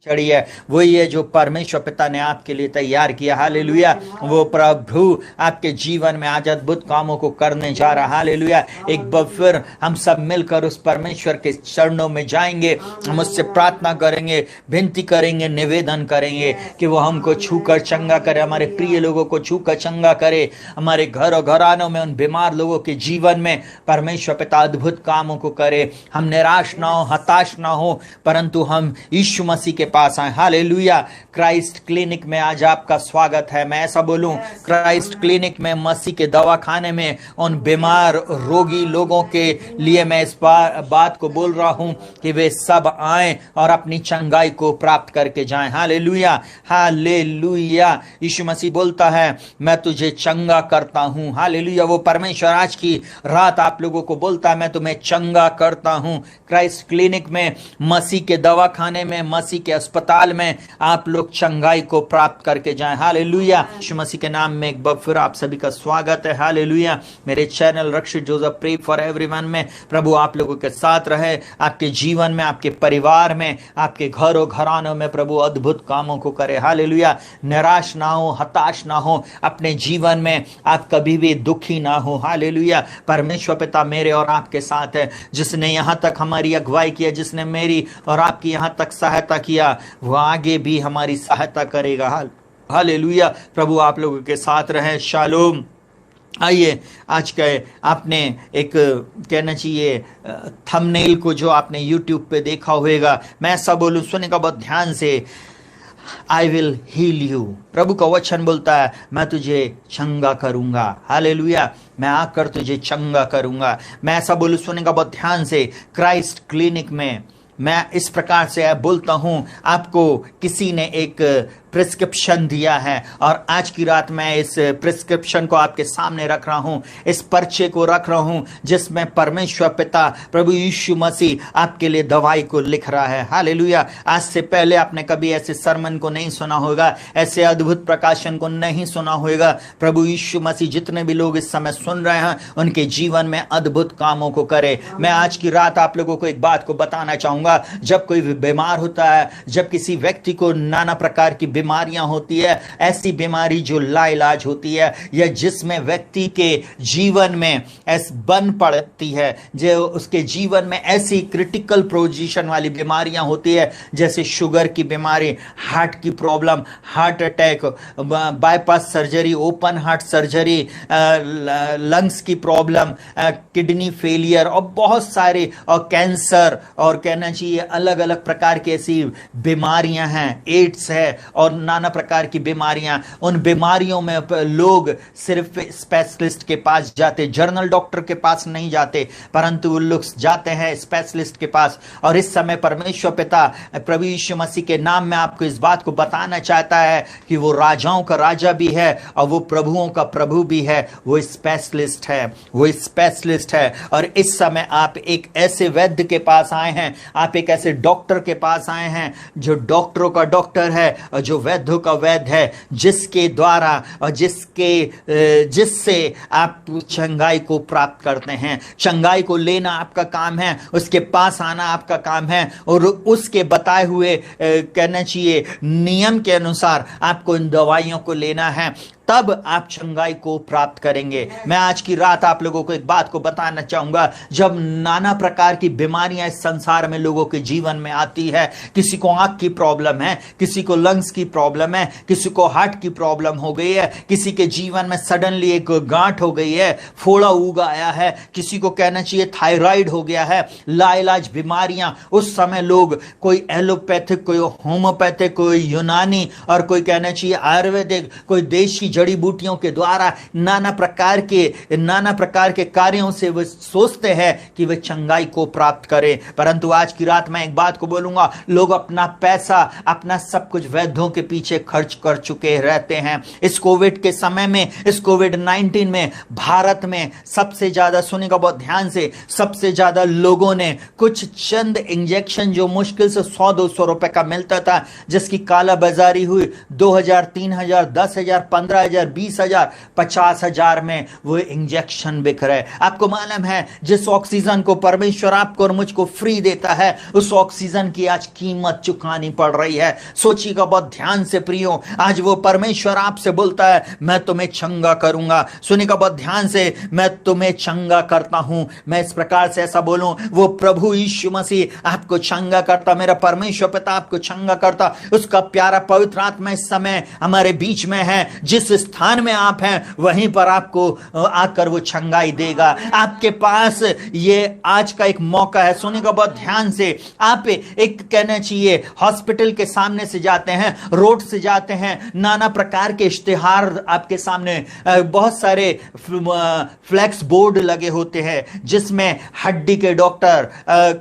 चढ़ी है, वही है जो परमेश्वर पिता ने आपके लिए तैयार किया। हालेलुया। वो प्रभु आपके जीवन में आज अद्भुत कामों को करने जा रहा है। हालेलुया। एक बार फिर हम सब मिलकर उस परमेश्वर के चरणों में जाएंगे, हम उससे प्रार्थना करेंगे, विनती करेंगे, निवेदन करेंगे कि वो हमको छूकर चंगा करे, हमारे प्रिय लोगों को छूकर चंगा करे, हमारे घर और घरानों में उन बीमार लोगों के जीवन में परमेश्वर पिता अद्भुत कामों को करे। हम निराश ना हो, हताश ना हो, परंतु हम यीशु मसीह के पास आए। हालेलुया। क्राइस्ट क्लिनिक में आज आपका स्वागत है। मैं ऐसा बोलूं, क्राइस्ट क्लिनिक में, मसीह के दवाखाने में उन बीमार रोगी लोगों के लिए मैं इस बात को बोल रहा हूं कि वे सब आएं और अपनी चंगाई को प्राप्त करके जाएं। हालेलुया। हालेलुया। यीशु मसीह बोलता है मैं तुझे चंगा करता हूं। हालेलुया। वो परमेश्वर आज की रात आप लोगों को बोलता है मैं तुम्हें चंगा करता हूं। क्राइस्ट क्लिनिक में, मसीह के दवाखाने में, मसीह के अस्पताल में आप लोग चंगाई को प्राप्त करके जाएं। हालेलुया। यीशु मसीह के नाम में एक बार फिर आप सभी का स्वागत है। हालेलुया। मेरे channel Rakshit Joseph pray for everyone में प्रभु आप लोगों के साथ रहे, आपके जीवन में, आपके परिवार में, आपके घरों घरानों में प्रभु अद्भुत कामों को करे। हालेलुया। निराश ना हो, हताश ना हो, अपने जीवन में आप कभी भी दुखी ना हो। हालेलुया। परमेश्वर पिता मेरे और आपके साथ है, जिसने यहां तक हमारी अगुवाई किया, जिसने मेरी और आपकी यहां तक सहायता किया, वो आगे भी हमारी सहायता करेगा। हालेलुया। प्रभु आप लोगों के साथ रहे। शालोम। आइए, आज के आपने एक कहना चाहिए थंबनेल को जो आपने यूट्यूब पे देखा होगा, मैं ऐसा बोलूं, सुनेगा बहुत ध्यान से। I will heal you. प्रभु का वचन बोलता है मैं तुझे चंगा करूंगा। हालेलुया। मैं आकर तुझे चंगा करूंगा। मैं ऐसा बोलूं, सुनेगा बहुत ध्यान से। क्राइस्ट क्लिनिक में मैं इस प्रकार से बोलता हूं, आपको किसी ने एक प्रिस्क्रिप्शन दिया है और आज की रात मैं इस प्रिस्क्रिप्शन को आपके सामने रख रहा हूं, इस पर्चे को रख रहा हूं, जिसमें परमेश्वर पिता प्रभु यीशु मसीह आपके लिए दवाई को लिख रहा है। हालेलुया। आज से पहले आपने कभी ऐसे सरमन को नहीं सुना होगा, ऐसे अद्भुत प्रकाशन को नहीं सुना होगा। प्रभु यीशु मसीह जितने भी लोग इस समय सुन रहे हैं, उनके जीवन में अद्भुत कामों को करे। मैं आज की रात आप लोगों को एक बात को बताना चाहूंगा, जब कोई बीमार होता है, जब किसी व्यक्ति को नाना प्रकार की बीमारियां होती है, ऐसी बीमारी जो लाइलाज होती है या जिसमें व्यक्ति के जीवन में ऐसी बन पड़ती है, जो उसके जीवन में ऐसी क्रिटिकल पोजीशन वाली बीमारियां होती है, जैसे शुगर की बीमारी, हार्ट की problem, heart attack, bypass surgery, open heart surgery, lungs की प्रॉब्लम, किडनी फेलियर और बहुत सारे, और कैंसर, और कहना चाहिए अलग अलग प्रकार की ऐसी बीमारियां हैं, एड्स है और नाना प्रकार की बीमारियां। उन बीमारियों में लोग सिर्फ स्पेशलिस्ट के पास जाते, जर्नल डॉक्टर के पास नहीं जाते, परंतु वो लोग जाते हैं स्पेशलिस्ट के पास। और इस समय परमेश्वर पिता प्रभु यीशु मसीह के नाम में आपको इस बात को बताना चाहता है कि वो राजाओं का राजा भी है और वो प्रभुओं का प्रभु भी है। वो स्पेशलिस्ट है, वो स्पेशलिस्ट है। और इस समय आप एक ऐसे वैद्य के पास आए हैं, आप एक ऐसे डॉक्टर के पास आए हैं जो डॉक्टरों का डॉक्टर है और जो वैद्यों का वैद्य है, जिसके द्वारा और जिससे आप चंगाई को प्राप्त करते हैं। चंगाई को लेना आपका काम है, उसके पास आना आपका काम है और उसके बताए हुए कहना चाहिए नियम के अनुसार आपको इन दवाइयों को लेना है, तब आप चंगाई को प्राप्त करेंगे। मैं आज की रात आप लोगों को एक बात को बताना चाहूंगा, जब नाना प्रकार की बीमारियां इस संसार में लोगों के जीवन में आती है, किसी को आंख की प्रॉब्लम है, किसी को लंग्स की प्रॉब्लम है, किसी को हार्ट की प्रॉब्लम हो गई है, किसी के जीवन में सडनली एक गांठ हो गई है, फोड़ा उग आया है, किसी को कहना चाहिए थायराइड हो गया है, लाइलाज बीमारियां। उस समय लोग कोई एलोपैथिक, कोई होम्योपैथिक, कोई यूनानी और कोई कहना चाहिए आयुर्वेदिक, कोई देशी जड़ी बूटियों के द्वारा नाना प्रकार के कार्यों से वे सोचते हैं कि वे चंगाई को प्राप्त करें। परंतु आज की रात मैं एक बात को बोलूंगा, लोग अपना पैसा, अपना सब कुछ वैद्यों के पीछे खर्च कर चुके रहते हैं। इस कोविड के समय में, इस कोविड-19 में भारत में सबसे ज्यादा, सुनेगा बहुत ध्यान से, सबसे ज्यादा लोगों ने कुछ चंद इंजेक्शन जो मुश्किल से 100-200 रुपए का मिलता था, जिसकी कालाबाजारी हुई 2000, 3000, 10,000, 15,000 15,000, 20,000, 50,000 में वो इंजेक्शन बिक रहे। आपको मालूम है जिस ऑक्सीजन को परमेश्वर आपको और मुझको फ्री देता है, उस ऑक्सीजन की आज कीमत चुकानी पड़ रही है। सोचिएगा बहुत ध्यान से प्रियो, आज वो परमेश्वर आपसे बोलता है मैं तुम्हें चंगा करूंगा। सुनिएगा बहुत ध्यान से, मैं तुम्हें चंगा करता हूं। मैं इस प्रकार से ऐसा बोलूं, वो प्रभु यीशु मसीह आपको चंगा करता, मेरा परमेश्वर पिता आपको चंगा करता। उसका प्यारा पवित्र आत्मा इस समय हमारे बीच में है। जिस स्थान में आप हैं वहीं पर आपको आकर वो चंगाई देगा। आपके पास ये आज का एक मौका है। सुनिएगा बहुत ध्यान से, आप एक कहना चाहिए हॉस्पिटल के सामने से जाते हैं, रोड से जाते हैं, नाना प्रकार के इश्तिहार आपके सामने, बहुत सारे फ्लैक्स बोर्ड लगे होते हैं जिसमें हड्डी के डॉक्टर,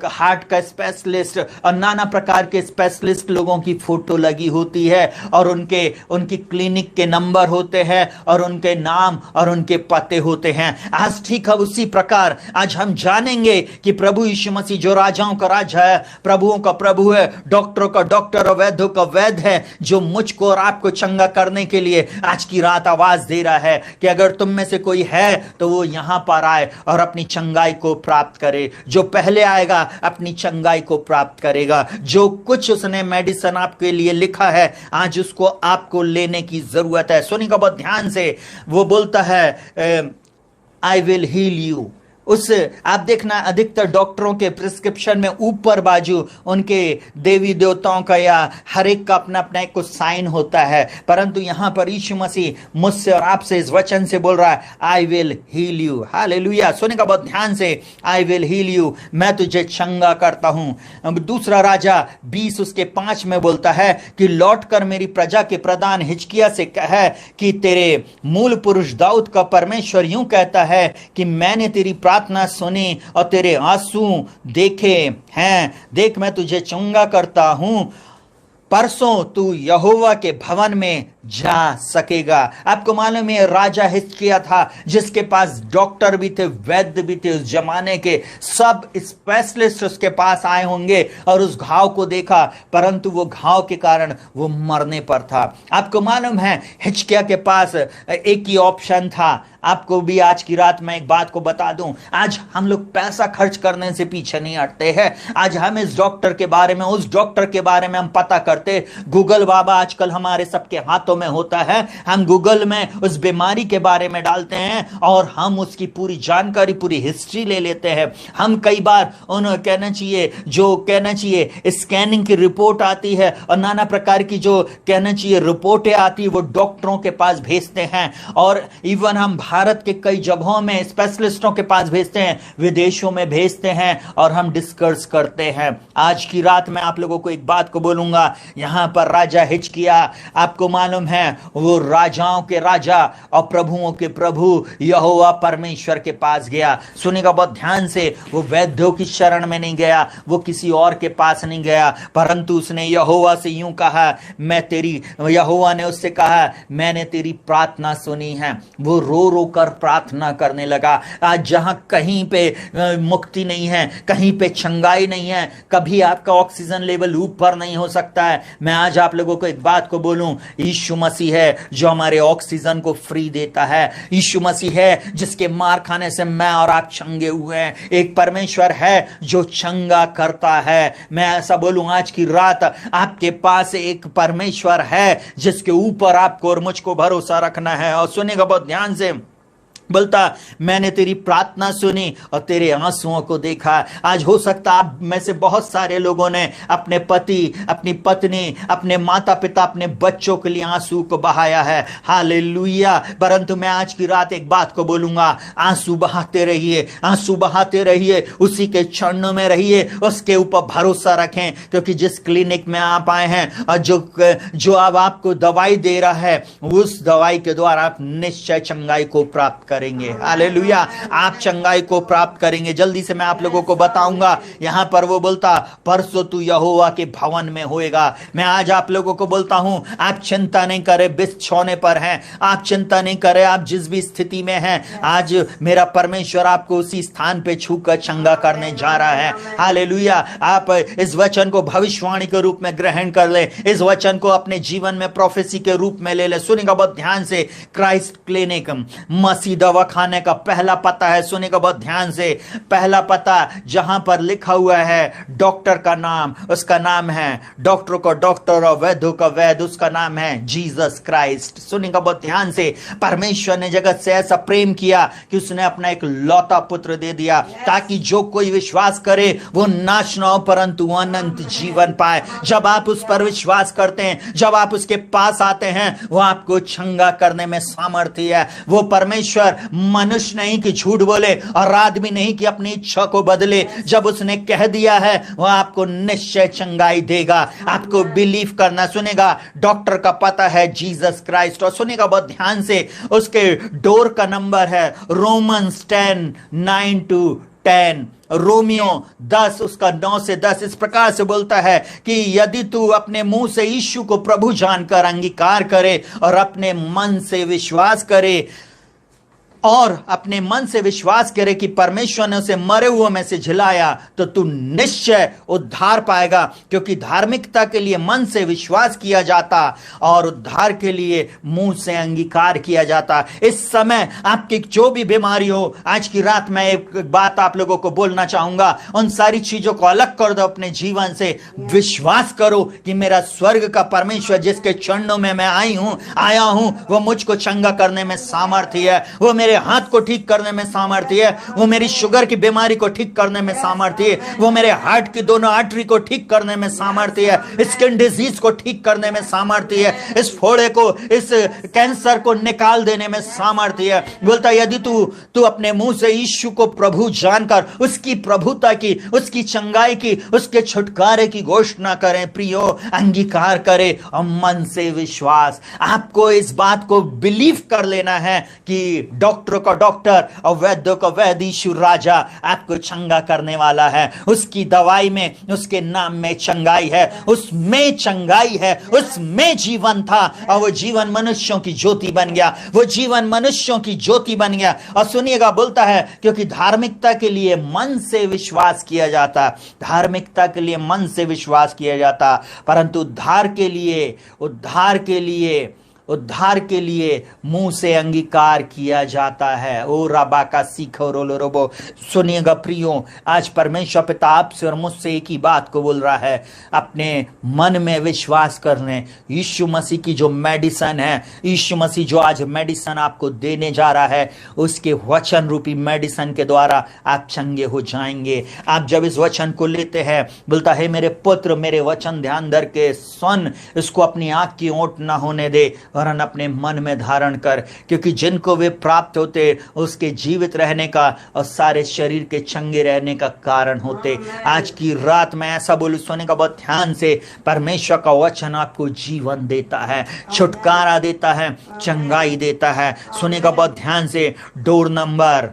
हार्ट का स्पेशलिस्ट और नाना प्रकार के स्पेशलिस्ट लोगों की फोटो लगी होती है और उनकी क्लिनिक के नंबर होते हैं और उनके नाम और उनके पते होते हैं। आज ठीक है उसी प्रकार आज हम जानेंगे कि प्रभु यीशु मसीह जो राजाओं का राजा है, प्रभुओं का प्रभु है, डॉक्टरों का डॉक्टर और वैद्यों का वैद्य है, जो मुझको और आपको चंगा करने के लिए आज की रात आवाज दे रहा है कि अगर तुम में से कोई है तो वो यहां पर आए और अपनी चंगाई को प्राप्त करे। जो पहले आएगा अपनी चंगाई को प्राप्त करेगा। जो कुछ उसने मेडिसिन आपके लिए लिखा है आज उसको आपको लेने की जरूरत है। सुनिएगा बहुत ध्यान से, वो बोलता है आई विल हील यू। उस आप देखना अधिकतर डॉक्टरों के प्रिस्क्रिप्शन में ऊपर बाजू उनके देवी देवताओं का या हर एक का अपना अपना एक कुछ साइन होता है, परंतु यहां पर यीशु मसीह मुझसे और आपसे इस वचन से बोल रहा है I will heal you. Hallelujah. सुनेगा बहुत ध्यान से, आई विल हील यू, मैं तुझे चंगा करता हूं। अब दूसरा राजा 20 उसके 5 में बोलता है कि लौट कर मेरी प्रजा के प्रधान हिजकिय्याह से कह कि तेरे मूल पुरुष दाऊद का परमेश्वर यूं कहता है कि मैंने तेरी प्रार्थना सुनी और तेरे आंसू देखे हैं। देख मैं तुझे चंगा करता हूं, परसों तू यहोवा के भवन में जा सकेगा। आपको मालूम है राजा हिजकिय्याह था जिसके पास डॉक्टर भी थे, वैद्य भी थे, उस जमाने के सब स्पेशलिस्ट उसके पास आए होंगे और उस घाव को देखा, परंतु वो घाव के कारण वो मरने पर था। आपको मालूम है हिजकिय्याह के पास एक ही ऑप्शन था। आपको भी आज की रात में एक बात को बता दूं, आज हम लोग पैसा खर्च करने से पीछे नहीं हटते हैं। आज हम इस डॉक्टर के बारे में, उस डॉक्टर के बारे में हम पता करते। गूगल बाबा आजकल हमारे सबके हाथों में होता है। हम गूगल में उस बीमारी के बारे में डालते हैं और हम उसकी पूरी जानकारी, पूरी हिस्ट्री ले लेते हैं। हम कई बार उन्हें कहना चाहिए स्कैनिंग की रिपोर्ट आती है और नाना प्रकार की जो कहना चाहिए रिपोर्टें आती है वो डॉक्टरों के पास भेजते हैं और इवन हम भारत के कई जगहों में स्पेशलिस्टों के पास भेजते हैं, विदेशों में भेजते हैं और हम डिस्कस करते हैं। आज की रात में आप लोगों को एक बात को बोलूंगा, यहां पर राजा हिजकिय्याह आपको मालूम है वो राजाओं के राजा और प्रभुओं के प्रभु यहोवा परमेश्वर के पास गया। सुनेगा बहुत ध्यान से, वो वैद्यों की शरण में नहीं गया, वो किसी और के पास नहीं गया, परंतु उसने यहोवा से यूं कहा, यहोवा ने उससे कहा मैंने तेरी प्रार्थना सुनी है। वो रो रो कर प्रार्थना करने लगा। आज जहां कहीं पे मुक्ति नहीं है, कहीं पे चंगाई नहीं है, कभी आपका ऑक्सीजन लेवल ऊपर नहीं हो सकता है, मैं आज आप लोगों को एक बात को बोलूं, यीशु मसीह है जो हमारे ऑक्सीजन को फ्री देता है। यीशु मसीह है जिसके मार खाने से मैं और आप चंगे हुए हैं। एक परमेश्वर है जो चंगा करता है। मैं ऐसा बोलूं आज की रात आपके पास एक परमेश्वर है जिसके ऊपर आपको और मुझको भरोसा रखना है। और सुनेगा बहुत ध्यान से, बोलता मैंने तेरी प्रार्थना सुनी और तेरे आंसुओं को देखा। आज हो सकता आप में से बहुत सारे लोगों ने अपने पति, अपनी पत्नी, अपने माता पिता, अपने बच्चों के लिए आंसू को बहाया है। हालेलुया। परंतु मैं आज की रात एक बात को बोलूंगा, आंसू बहाते रहिए, आंसू बहाते रहिए, उसी के चरणों में रहिए, उसके ऊपर भरोसा रखें, क्योंकि जिस क्लिनिक में आप आए हैं और जो अब आपको दवाई दे रहा है उस दवाई के द्वारा आप निश्चय चंगाई को प्राप्त करेंगे। हालेलुया, आप चंगाई को प्राप्त करेंगे। जल्दी से मैं आप लोगों को बताऊंगा, यहां पर वो बोलता परसों तू यहोवा के भवन में होएगा। मैं आज आप लोगों को बोलता हूं, आप चिंता नहीं करें, बिछौने पर हैं, आप चिंता नहीं करें, आप जिस भी स्थिति में हैं, आज मेरा परमेश्वर आपको उसी स्थान पे छूकर चंगा करने जा रहा है। हालेलुया, आप इस वचन को भविष्यवाणी के रूप में ग्रहण कर ले, इस वचन को अपने जीवन में प्रोफेसी के रूप में ले ले। सुनिएगा बहुत ध्यान से, क्राइस्ट क्लिनिक मसीह दवा खाने का पहला पता है। सुनिएगा बहुत ध्यान से, पहला पता जहां पर लिखा हुआ है डॉक्टर का नाम, उसका नाम है डॉक्टर का डॉक्टर और वैद्यों का वैद्य, उसका नाम है जीसस क्राइस्ट। सुनिएगा बहुत ध्यान से, परमेश्वर ने जगत से ऐसा प्रेम किया कि उसने अपना एक लौता पुत्र दे दिया, ताकि जो कोई विश्वास करे वो नाश न हो परंतु अनंत जीवन पाए। जब आप उस पर विश्वास करते हैं, जब आप उसके पास आते हैं, वो आपको चंगा करने में सामर्थ्य है। वो परमेश्वर मनुष्य नहीं कि झूठ बोले और आदमी नहीं कि अपनी इच्छा को बदले। जब उसने कह दिया है वो आपको निश्चय चंगाई देगा, आपको बिलीव करना। सुनेगा, डॉक्टर का पता है जीसस क्राइस्ट, और सुनेगा बहुत ध्यान से, उसके डोर का नंबर है रोमन्स 10:9-10, रोमियो 10 उसका 9 से 10 इस प्रकार से बोलता है कि यदि तू अपने मुंह से यीशु को प्रभु जानकर अंगीकार करे और अपने मन से विश्वास करे कि परमेश्वर ने उसे मरे हुए में से जिलाया, तो तू निश्चय उद्धार पाएगा। क्योंकि धार्मिकता के लिए मन से विश्वास किया जाता और उद्धार के लिए मुंह से अंगीकार किया जाता। इस समय आपकी जो भी बीमारी हो, आज की रात मैं एक बात आप लोगों को बोलना चाहूंगा, उन सारी चीजों को अलग कर दो अपने जीवन से। विश्वास करो कि मेरा स्वर्ग का परमेश्वर जिसके चरणों में मैं आया हूं, वो मुझको चंगा करने में सामर्थ्य है, वो मेरे हाथ को ठीक करने में सामर्थ्य है, वो मेरी शुगर की बीमारी को ठीक करने में सामर्थ्य है, वो मेरे हार्ट की दोनों आर्टरी को ठीक करने में सामर्थ्य है, स्किन डिजीज को ठीक करने में सामर्थ्य है, इस फोड़े को, इस कैंसर को निकाल देने में सामर्थ्य है। बोलता यदि तू अपने मुंह से यीशु को प्रभु जानकर उसकी प्रभुता की, उसकी चंगाई की, उसके छुटकारे की घोषणा करें, प्रियो अंगीकार करे और मन से विश्वास। आपको इस बात को बिलीव कर लेना है कि डॉक्टरों का डॉक्टर और वैद्यों का वैद्य यीशु राजा आपको चंगा करने वाला है। उसकी दवाई में, उसके नाम में चंगाई है, उसमें चंगाई है, उसमें जीवन था और वो जीवन मनुष्यों की ज्योति बन गया, वो जीवन मनुष्यों की ज्योति बन गया। और सुनिएगा, बोलता है क्योंकि धार्मिकता के लिए मन से विश्वास किया जाता, धार्मिकता के लिए मन से विश्वास किया जाता, परंतु उद्धार के लिए मुंह से अंगीकार किया जाता है। ओ रबा का सीखो रोलो रोबो। सुनिएगा प्रियो, आज परमेश्वर पिता आपसे और मुझसे एक ही बात को बोल रहा है, अपने मन में विश्वास करने। यीशु मसीह की जो मेडिसिन है, यीशु मसीह जो आज मेडिसिन आपको देने जा रहा है, उसके वचन रूपी मेडिसिन के द्वारा आप चंगे हो जाएंगे। आप जब इस वचन को लेते हैं, बोलता है मेरे पुत्र मेरे वचन ध्यान धर के सुन, इसको अपनी आंख की ओट ना होने दे वरन अपने मन में धारण कर, क्योंकि जिनको वे प्राप्त होते उसके जीवित रहने का और सारे शरीर के चंगे रहने का कारण होते। आज की रात में ऐसा बोलूं, सुनेगा बहुत ध्यान से, परमेश्वर का वचन आपको जीवन देता है, छुटकारा देता है, चंगाई देता है। सुनेगा बहुत ध्यान से, डोर नंबर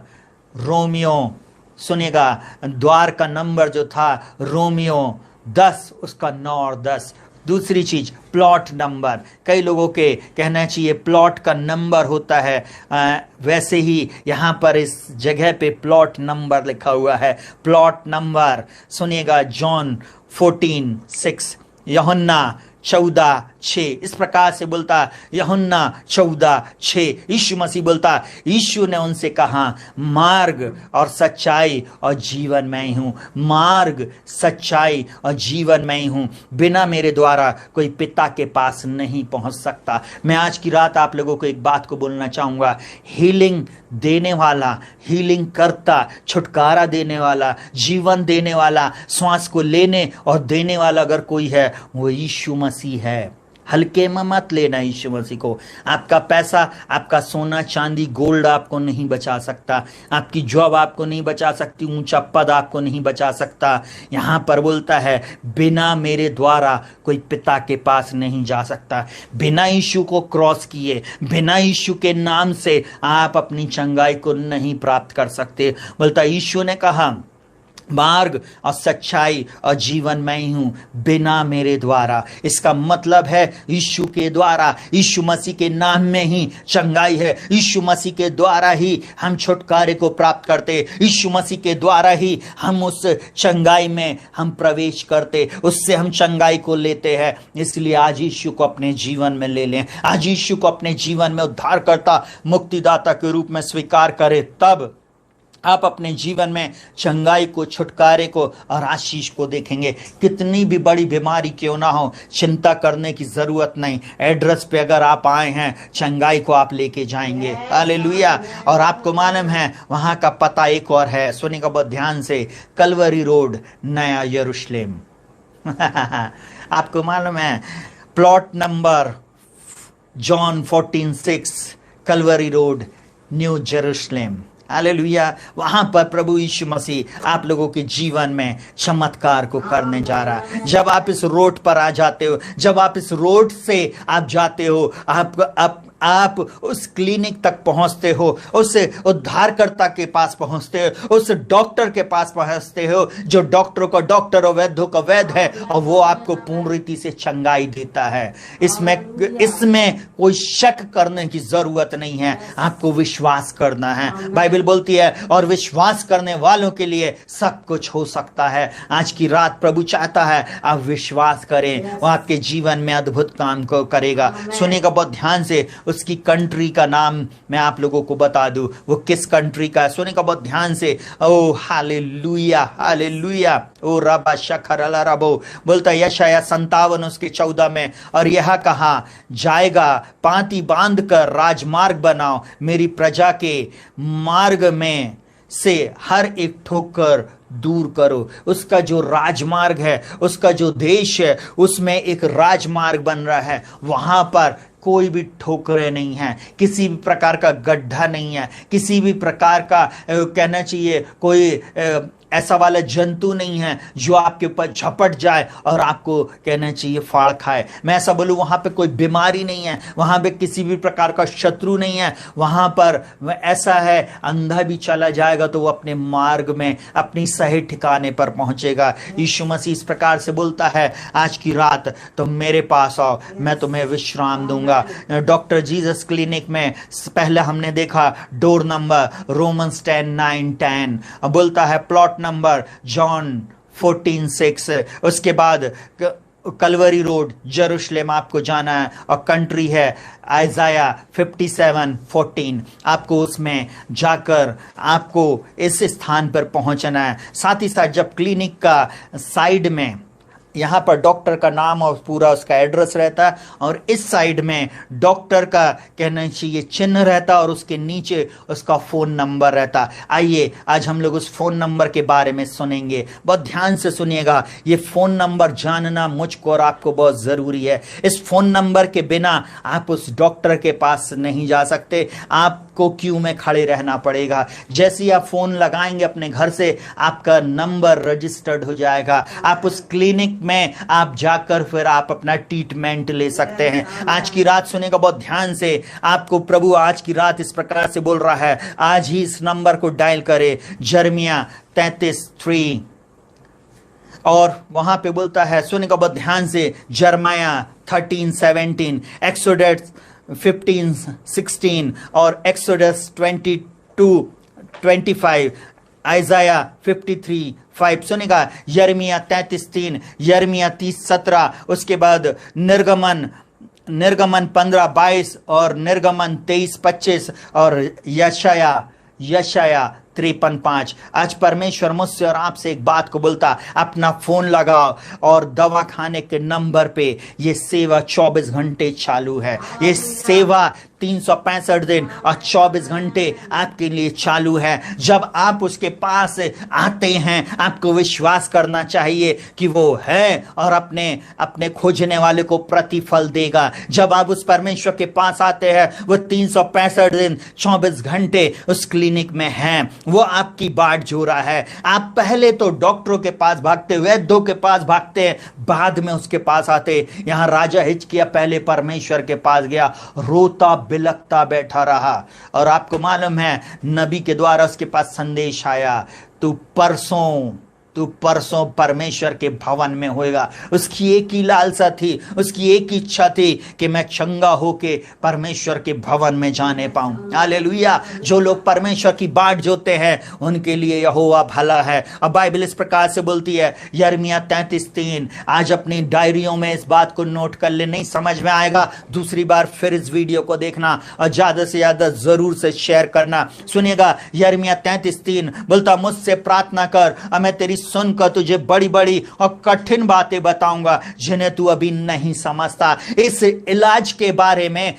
रोमियो, सुनेगा द्वार का नंबर जो था रोमियो 10 उसका 9 और 10। दूसरी चीज प्लॉट नंबर, कई लोगों के कहना चाहिए प्लॉट का नंबर होता है, वैसे ही यहाँ पर इस जगह पे प्लॉट नंबर लिखा हुआ है। प्लॉट नंबर सुनिएगा, जॉन 14:6, यूहन्ना 14:6, इस प्रकार से बोलता यूहन्ना 14:6। यीशु मसीह बोलता, यीशु ने उनसे कहा मार्ग और सच्चाई और जीवन मैं ही हूं, मार्ग सच्चाई और जीवन मैं ही हूं, बिना मेरे द्वारा कोई पिता के पास नहीं पहुंच सकता। मैं आज की रात आप लोगों को एक बात को बोलना चाहूंगा, हीलिंग देने वाला, हीलिंग करता, छुटकारा देने वाला, जीवन देने वाला, श्वास को लेने और देने वाला अगर कोई है वो यीशु मसीह है। हल्के में मत लेना यीशु मसीह को। आपका पैसा, आपका सोना चांदी गोल्ड आपको नहीं बचा सकता, आपकी जॉब आपको नहीं बचा सकती, ऊंचा पद आपको नहीं बचा सकता। यहां पर बोलता है बिना मेरे द्वारा कोई पिता के पास नहीं जा सकता। बिना यीशु को क्रॉस किए, बिना यीशु के नाम से आप अपनी चंगाई को नहीं प्राप्त कर सकते। बोलता यीशु ने कहा मार्ग और सच्चाई और जीवन मैं ही हूं, बिना मेरे द्वारा। इसका मतलब है यीशु के द्वारा, यीशु मसीह के नाम में ही चंगाई है। यीशु मसीह के द्वारा ही हम छुटकारे को प्राप्त करते, यीशु मसीह के द्वारा ही हम उस चंगाई में हम प्रवेश करते, उससे हम चंगाई को लेते हैं। इसलिए आज यीशु को अपने जीवन में ले लें, आज यीशु को अपने जीवन में उद्धारकर्ता मुक्तिदाता के रूप में स्वीकार करें। तब आप अपने जीवन में चंगाई को, छुटकारे को और आशीष को देखेंगे। कितनी भी बड़ी बीमारी क्यों ना हो, चिंता करने की जरूरत नहीं। एड्रेस पे अगर आप आए हैं, चंगाई को आप लेके जाएंगे। हालेलुया। और आपको मालूम है वहां का पता एक और है, सुनिएगा बहुत ध्यान से, कलवरी रोड, नया यरूशलेम। आपको मालूम है plot number John 14:6, Calvary road, new Jerusalem. Hallelujah. वहां पर प्रभु यीशु मसीह आप लोगों के जीवन में चमत्कार को करने जा रहा है। जब आप इस रोड पर आ जाते हो, जब आप इस रोड से आप जाते हो, आप उस क्लिनिक तक पहुंचते हो, उस उद्धारकर्ता के पास पहुंचते हो, उस डॉक्टर के पास पहुंचते हो जो डॉक्टरों का डॉक्टर और वैद्यों का वैद्य है, और वो आपको पूर्ण रीति से चंगाई देता है। इसमें कोई शक करने की जरूरत नहीं है, आपको विश्वास करना है। बाइबल बोलती है और विश्वास करने वालों के लिए सब कुछ हो सकता है। आज की रात प्रभु चाहता है आप विश्वास करें, वो आपके जीवन में अद्भुत काम को करेगा। सुनिएगा बहुत ध्यान से, उसकी कंट्री का नाम मैं आप लोगों को बता दूं, वो किस कंट्री का है। सुनिएगा बहुत ध्यान से। ओ हालेलुया, हालेलुया। ओ रबा शखरला रबो। बोलता यशाया 57 उसके 14 में, और यह कहा जाएगा पांति बांध कर राजमार्ग बनाओ, मेरी प्रजा के मार्ग में से हर एक ठोकर दूर करो। उसका जो राजमार्ग है, उसका जो देश है, उसमें एक राजमार्ग बन रहा है। वहां पर कोई भी ठोकरें नहीं है, किसी भी प्रकार का गड्ढा नहीं है, किसी भी प्रकार का कहना चाहिए कोई ऐसा वाला जंतु नहीं है जो आपके ऊपर झपट जाए और आपको कहना चाहिए फाड़ खाए। मैं ऐसा बोलूं, वहां पे कोई बीमारी नहीं है, वहां पे किसी भी प्रकार का शत्रु नहीं है। वहां पर ऐसा है, अंधा भी चला जाएगा तो वो अपने मार्ग में अपनी सही ठिकाने पर पहुंचेगा। यीशु मसीह इस प्रकार से बोलता है आज की रात तुम मेरे पास आओ, मैं तुम्हें विश्राम दूंगा। डॉक्टर जीसस क्लिनिक में पहले हमने देखा डोर नंबर रोमन्स 10:9-10 बोलता है, प्लॉट नंबर जॉन 14:6। उसके बाद कलवरी रोड जेरूशलेम आपको जाना है, और कंट्री है आइजाया 57:14। आपको उसमें जाकर आपको इस स्थान पर पहुंचना है। साथ ही साथ जब क्लिनिक का साइड में यहाँ पर डॉक्टर का नाम और पूरा उसका एड्रेस रहता है, और इस साइड में डॉक्टर का कहना चाहिए चिन्ह रहता है, और उसके नीचे उसका फ़ोन नंबर रहता। आइए आज हम लोग उस फ़ोन नंबर के बारे में सुनेंगे। बहुत ध्यान से सुनिएगा, ये फ़ोन नंबर जानना मुझको और आपको बहुत ज़रूरी है। इस फ़ोन नंबर के बिना आप उस डॉक्टर के पास नहीं जा सकते, आपको क्यू में खड़े रहना पड़ेगा। जैसे ही आप फ़ोन लगाएंगे अपने घर से, आपका नंबर रजिस्टर्ड हो जाएगा, आप उस क्लिनिक में आप जाकर फिर आप अपना ट्रीटमेंट ले सकते हैं। आज की रात सुनेगा बहुत ध्यान से, आपको प्रभु आज की रात इस प्रकार से बोल रहा है, आज ही इस नंबर को डायल करें, यिर्मयाह 33:3। और वहां पे बोलता है, सुनेगा बहुत ध्यान से, यिर्मयाह 13:17, एक्सोडस 15:16 और एक्सोडस 22:25, आइजाया 53:5। सुनेगा यिर्मयाह 33:3, यिर्मयाह 30:17, उसके बाद निर्गमन 15:22 और निर्गमन 23:25 और यशाया 53:5। आज परमेश्वर मुझसे और आपसे एक बात को बोलता, अपना फोन लगाओ और दवा खाने के नंबर पे ये सेवा 24 घंटे चालू है। ये सेवा 365 दिन और 24 घंटे आपके लिए चालू है। जब आप उसके पास आते हैं, आपको विश्वास करना चाहिए कि वो है और अपने खोजने वाले को प्रतिफल देगा। जब आप उस परमेश्वर के पास आते हैं, वो 365 दिन 24 घंटे उस क्लिनिक में हैं। वो आपकी बाट जो रहा है। आप पहले तो डॉक्टरों के पास भागते, वैद्यों के पास भागते, बाद में उसके पास आते। यहां राजा हिजकिय्याह पहले परमेश्वर के पास गया, रोता बिलखता बैठा रहा, और आपको मालूम है नबी के द्वारा उसके पास संदेश आया, तू परसों परमेश्वर के भवन में होएगा। उसकी एक ही लालसा थी, उसकी एक ही इच्छा थी कि मैं चंगा होके परमेश्वर के भवन में जाने पाऊं। हालेलुया। जो लोग परमेश्वर की बाट जोते हैं उनके लिए यहोवा भला है। अब बाइबल इस प्रकार से बोलती है, यिर्मयाह 33:3। आज अपनी डायरियों में इस बात को नोट कर ले, नहीं समझ में आएगा दूसरी बार फिर इस वीडियो को देखना और ज्यादा से ज्यादा जरूर से शेयर करना। सुनिएगा, यिर्मयाह 33:3 बोलता, मुझसे प्रार्थना कर और मैं तेरी सुनकर तुझे बड़ी बड़ी और कठिन बातें बताऊंगा जिन्हें तू अभी नहीं समझता। इस इलाज के बारे में,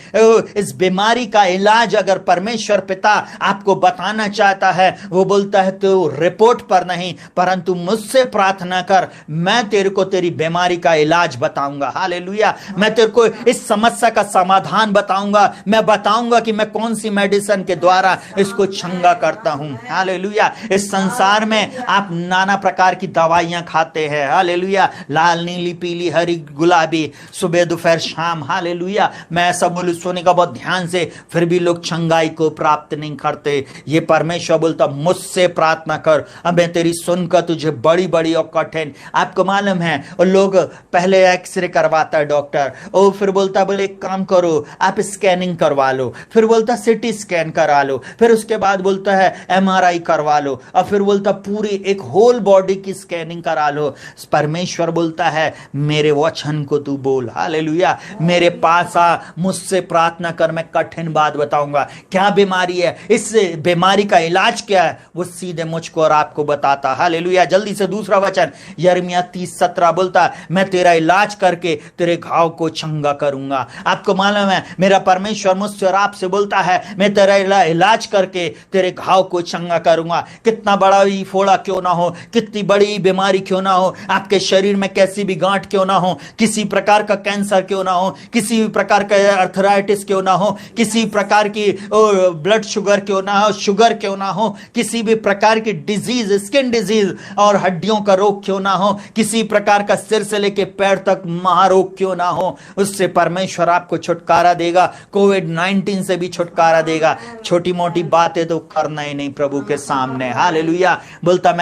इस बीमारी का इलाज अगर परमेश्वर पिता आपको बताना चाहता है, वो बोलता है तो रिपोर्ट पर नहीं परंतु मुझसे प्रार्थना कर, मैं तेरे को तेरी बीमारी का इलाज बताऊंगा। हालेलुया। मैं तेरे को इस समस्या का समाधान बताऊंगा। मैं बताऊंगा कि मैं कौन सी मेडिसिन के द्वारा इसको चंगा करता हूं। हालेलुया। इस संसार में आप नाना प्रकार की दवाइयां खाते हैं। हालेलुया। लाल, नीली, पीली, हरी, गुलाबी, सुबह दोपहर शाम। हालेलुया। मैं ऐसा बोलूं, सुने का बहुत ध्यान से, फिर भी लोग चंगाई को प्राप्त नहीं करते। ये परमेश्वर बोलता, मुझसे प्रार्थना कर, अब मैं तेरी सुनकर तुझे बड़ी बड़ी और कठिन। आपको मालूम है, और लोग पहले एक्सरे करवाता है डॉक्टर, और फिर बोलता, बोले एक काम करो आप स्कैनिंग करवा लो, फिर बोलता सिटी स्कैन करा लो, फिर उसके बाद बोलता है MRI करवा लो, और फिर बोलता पूरी एक होल बॉडी की स्कैनिंग करा लो। परमेश्वर बोलता है, मेरे वचन को तू बोल। हालेलुया। मेरे पास आ, मुझसे प्रार्थना कर, मैं कठिन बात बताऊंगा। क्या बीमारी है, इस बीमारी का इलाज क्या है, वो सीधे मुझको और आपको बताता। हालेलुया। जल्दी से दूसरा वचन, यिर्मयाह 30:17 बोलता, मैं तेरा इलाज करके तेरे घाव को चंगा करूंगा। आपको मालूम है, मेरा परमेश्वर मुझसे और आपसे बोलता है, मैं तेरा इलाज करके तेरे घाव को चंगा करूंगा। कितना बड़ा ही फोड़ा क्यों ना हो, कितनी बड़ी बीमारी क्यों ना हो, आपके शरीर में कैसी भी गांठ क्यों ना हो, किसी प्रकार का कैंसर क्यों ना हो, किसी भी प्रकार का अर्थराइटिस क्यों ना हो, किसी प्रकार की ब्लड शुगर क्यों ना हो, शुगर क्यों ना हो, किसी भी प्रकार की डिजीज, स्किन डिजीज और हड्डियों का रोग क्यों ना हो, किसी प्रकार का सिर से लेके पैर तक महारोग क्यों ना हो, उससे परमेश्वर आपको छुटकारा देगा। कोविड-19 से भी छुटकारा देगा। छोटी मोटी बातें तो करना ही नहीं प्रभु के सामने। हालेलुया। बोलता,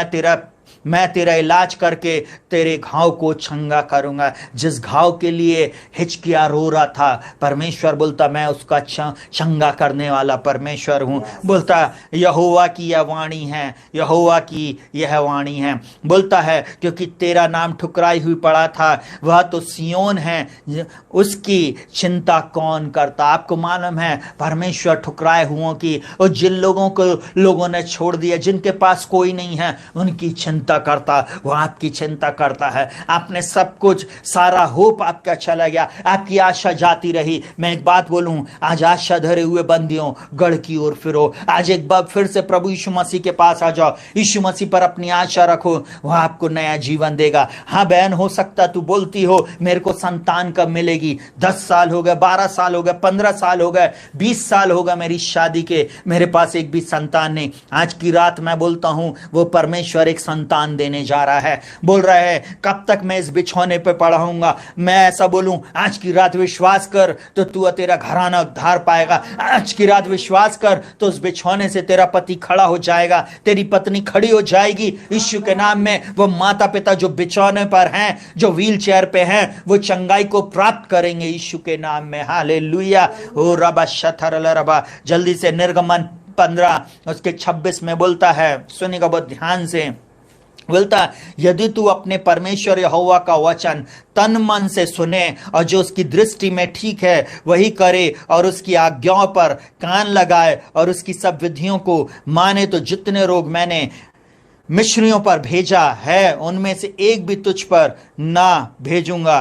मैं तेरा इलाज करके तेरे घाव को चंगा करूंगा। जिस घाव के लिए हिजकिय्याह रो रहा था, परमेश्वर बोलता, मैं उसका चंगा करने वाला परमेश्वर हूं। बोलता, यहोवा की यह वाणी है, यहोवा की यह वाणी है। बोलता है, क्योंकि तेरा नाम ठुकराई हुई पड़ा था, वह तो सियोन है, उसकी चिंता कौन करता। आपको मालूम है, परमेश्वर ठुकराए हुओं की, और जिन लोगों को लोगों ने छोड़ दिया, जिनके पास कोई नहीं है, उनकी चिंता करता, वो आपकी चिंता करता है। आपने सब कुछ, सारा होप आपका चला गया, आपकी आशा जाती रही। मैं एक बात बोलूं, आज आशा धरे हुए बंदियों, गढ़ की ओर फिरो। आज एक बार फिर से प्रभु यीशु मसीह के पास आ जाओ, यीशु मसीह पर अपनी आशा रखो, वह आपको नया जीवन देगा। हाँ बहन, हो सकता तू बोलती हो, मेरे को संतान कब मिलेगी, 10 साल हो गए, 12 साल हो गए, 15 साल हो गए, 20 साल हो गए मेरी शादी के, मेरे पास एक भी संतान नहीं। आज की रात मैं बोलता हूं, वो परमेश्वर एक संतान देने जा रहा है। बोल रहा है, कब तक मैं इस बिछौने पे पड़ा हूंगा। मैं ऐसा बोलूं, आज की रात विश्वास कर तो तू तेरा घराना उद्धार पाएगा। आज की रात विश्वास कर तो उस बिछौने से तेरा पति खड़ा हो जाएगा, तेरी पत्नी खड़ी हो जाएगी यीशु के नाम में। वो माता पिता जो बिछौने पर हैं, जो व्हील चेयर पे हैं, वो चंगाई को प्राप्त करेंगे यीशु के नाम में। हालेलुया। ओ रबा शथर रबा। जल्दी से निर्गमन 15 उसके 26 में बोलता है, सुनिएगा बहुत ध्यान से, बोलता यदि तू अपने परमेश्वर यहोवा का वचन तन मन से सुने और जो उसकी दृष्टि में ठीक है वही करे और उसकी आज्ञाओं पर कान लगाए और उसकी सब विधियों को माने, तो जितने रोग मैंने मिस्रियों पर भेजा है उनमें से एक भी तुझ पर ना भेजूंगा,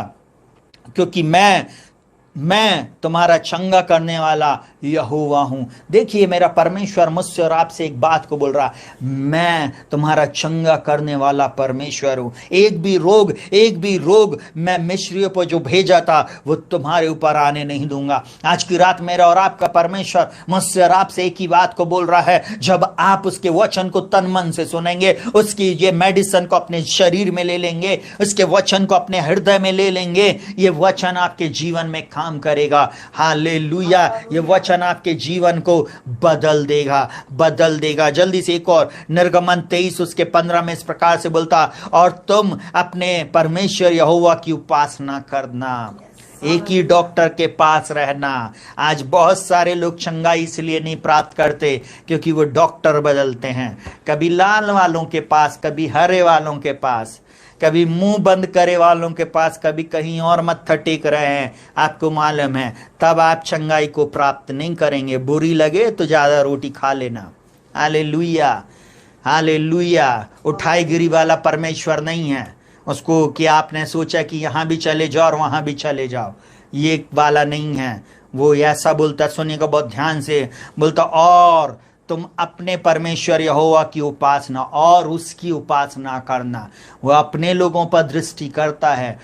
क्योंकि मैं तुम्हारा चंगा करने वाला यहोवा हूं। देखिए मेरा परमेश्वर मुझसे और आपसे एक बात को बोल रहा, मैं तुम्हारा चंगा करने वाला परमेश्वर हूं। एक भी रोग मैं मिस्रियों पर जो भेजा था वो तुम्हारे ऊपर आने नहीं दूंगा। आज की रात मेरा और आपका परमेश्वर मुझसे और आपसे एक ही बात को बोल रहा है, जब आप उसके वचन को तन मन से सुनेंगे, उसकी ये मेडिसिन को अपने शरीर में ले लेंगे, उसके वचन को अपने हृदय में ले लेंगे, ये वचन आपके जीवन में काम करेगा। हालेलुया, ये वचन आपके जीवन को बदल देगा। जल्दी से एक और, निर्गमन 23 उसके 15 में इस प्रकार से बोलता, और तुम अपने परमेश्वर यहोवा की उपासना करना, एक ही डॉक्टर के पास रहना। आज बहुत सारे लोग चंगाई इसलिए नहीं प्राप्त करते क्योंकि वो डॉक्टर बदलते हैं, कभी लाल वालों के पास, कभी हरे वालों के पास, कभी मुंह बंद करे वालों के पास, कभी कहीं और मत्था टेक रहे हैं। आपको मालूम है तब आप चंगाई को प्राप्त नहीं करेंगे। बुरी लगे तो ज्यादा रोटी खा लेना। Hallelujah, hallelujah. उठाई गिरी वाला परमेश्वर नहीं है उसको कि आपने सोचा कि यहां भी चले जाओ और वहां भी चले जाओ, ये वाला नहीं है। वो ऐसा बोलता, सुनिएगा बहुत ध्यान से, बोलता और तुम अपने परमेश्वर यहोवा की उपासना और उसकी उपासना करना। वह अपने लोगों पर दृष्टि करता है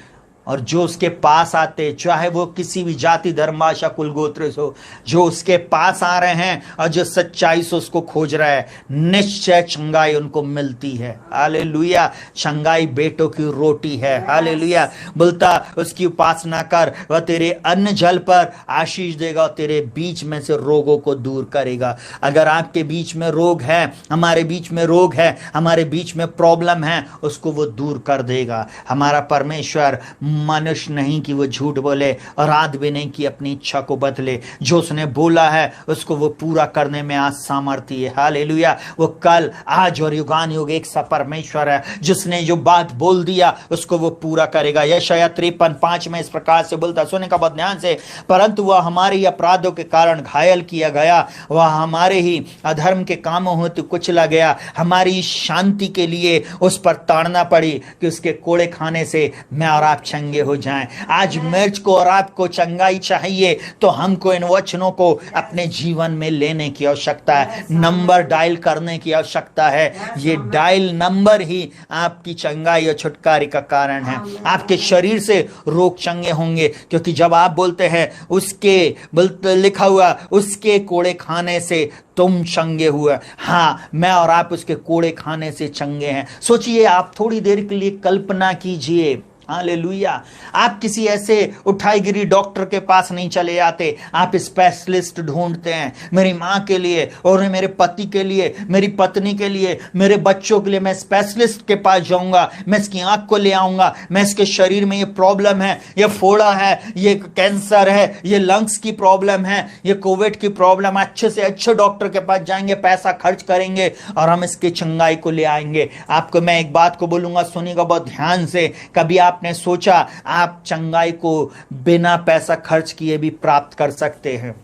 और जो उसके पास आते, चाहे वो किसी भी जाति धर्म भाषा कुल गोत्र से हो, जो उसके पास आ रहे हैं और जो सच्चाई से उसको खोज रहा है, निश्चय चंगाई उनको मिलती है। हालेलुया, चंगाई बेटों की रोटी है। हालेलुया, बोलता उसकी उपासना कर, वह तेरे अन्न जल पर आशीष देगा और तेरे बीच में से रोगों को दूर करेगा। अगर आपके बीच में रोग है, हमारे बीच में रोग है, हमारे बीच में प्रॉब्लम है, उसको वो दूर कर देगा। हमारा परमेश्वर मनुष्य नहीं कि वो झूठ बोले और आदमी नहीं कि अपनी इच्छा को बदले। जो उसने बोला है उसको वो पूरा करने में आज सामर्थ्य है। हालेलुया, वो कल आज और युगान युग एक सा परमेश्वर है, जिसने जो बात बोल दिया उसको वो पूरा करेगा। यशायाह 53:5 में इस प्रकार से बोलता, सुने का बहुत ध्यान से, परंतु वह हमारे अपराधों के कारण घायल किया गया, वह हमारे ही अधर्म के कामों हेतु कुचला गया, हमारी शांति के लिए उस पर ताड़ना पड़ी कि उसके कोड़े खाने से मैं और आप चंगे हो जाएं। आज मिर्च को और आपको चंगाई चाहिए तो हमको इन वचनों को अपने जीवन में लेने की आवश्यकता है, नंबर डायल करने की आवश्यकता है। ये डायल नंबर ही आपकी चंगाई और छुटकारे का कारण है। आपके शरीर से रोग चंगे होंगे क्योंकि जब आप बोलते हैं उसके लिखा हुआ उसके कोड़े खाने से तुम चंगे हुए। हाँ, मैं और आप उसके कोड़े खाने से चंगे हैं। सोचिए, आप थोड़ी देर के लिए कल्पना कीजिए, हालेलुया, आप किसी ऐसे उठाई गिरी डॉक्टर के पास नहीं चले जाते, आप स्पेशलिस्ट ढूंढते हैं। मेरी माँ के लिए और मेरे पति के लिए, मेरी पत्नी के लिए, मेरे बच्चों के लिए मैं स्पेशलिस्ट के पास जाऊंगा, मैं इसकी आंख को ले आऊंगा, मैं इसके शरीर में ये प्रॉब्लम है, ये फोड़ा है, ये कैंसर है, ये लंग्स की प्रॉब्लम है, ये कोविड की प्रॉब्लम, अच्छे से अच्छे डॉक्टर के पास जाएंगे, पैसा खर्च करेंगे और हम इसकी चंगाई को ले आएंगे। आपको मैं एक बात को बोलूंगा, सुनिएगा बहुत ध्यान से, कभी आपने सोचा आप चंगाई को बिना पैसा खर्च किए भी प्राप्त कर सकते हैं?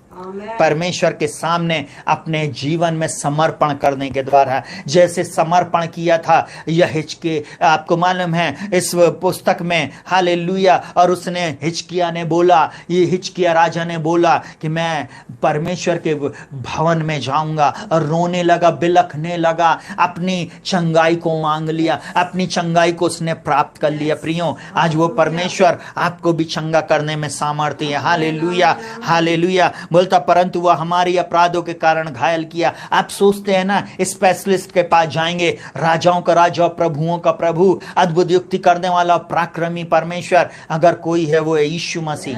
परमेश्वर के सामने अपने जीवन में समर्पण करने के द्वारा, जैसे समर्पण किया था यह हिजकिय्याह, आपको मालूम है इस पुस्तक में, हालेलुया, और उसने हिजकिय्याह ने बोला, ये हिजकिय्याह राजा ने बोला कि मैं परमेश्वर के भवन में जाऊंगा, और रोने लगा, बिलखने लगा, अपनी चंगाई को मांग लिया, अपनी चंगाई को उसने प्राप्त कर लिया। प्रियो, आज वो परमेश्वर आपको भी चंगा करने में सामर्थ्य है। हालेलुया, हालेलुया, बोलता परंतु वह हमारी अपराधों के कारण घायल किया। आप सोचते हैं ना स्पेशलिस्ट के पास जाएंगे, राजाओं का राजा, प्रभुओं का प्रभु, अद्भुत युक्ति करने वाला पराक्रमी परमेश्वर अगर कोई है वो है यीशु मसीह।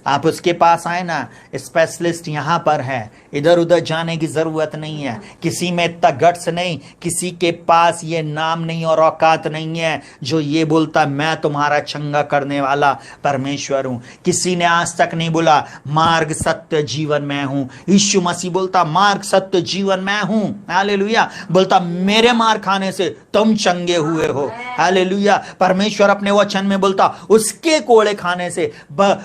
आप उसके पास आए ना, स्पेशलिस्ट यहाँ पर है, इधर उधर जाने की जरूरत नहीं है। किसी में इतना गट्स नहीं, किसी के पास ये नाम नहीं और औकात नहीं है जो ये बोलता मैं तुम्हारा चंगा करने वाला परमेश्वर हूं। किसी ने आज तक नहीं बोला मार्ग सत्य जीवन मैं हूं। यीशु मसीह बोलता मार्ग सत्य जीवन मैं हूं। हालेलुया। बोलता मेरे मार खाने से तुम चंगे हुए हो। हालेलुया। परमेश्वर अपने वचन में बोलता उसके कोड़े खाने से,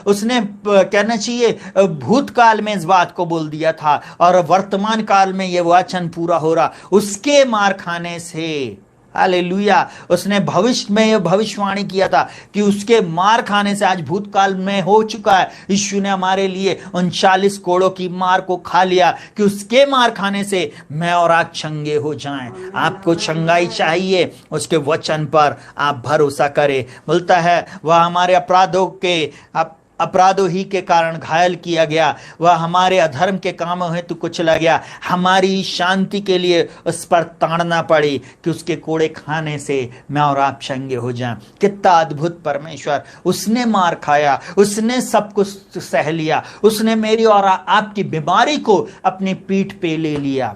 उसने कहना चाहिए भूतकाल में इस बात को बोल दिया था और वर्तमान काल में यह वचन पूरा हो रहा, उसके मार खाने से। हालेलुया। उसने भविष्य में यह भविष्यवाणी किया था कि उसके मार खाने से आज भूतकाल में हो चुका है। यीशु ने हमारे लिए 39 कोड़ों की मार को खा लिया कि उसके मार खाने से मैं और आप चंगे हो जाएं। आपको चंगाई चाहिए, उसके वचन पर आप भरोसा करें। बोलता है वह हमारे अपराधों ही के कारण घायल किया गया, वह हमारे अधर्म के कामों हेतु कुचला गया, हमारी शांति के लिए उस पर ताड़ना पड़ी कि उसके कोड़े खाने से मैं और आप चंगे हो जाएं। कितना अद्भुत परमेश्वर। उसने मार खाया, उसने सब कुछ सह लिया, उसने मेरी और आपकी बीमारी को अपनी पीठ पे ले लिया,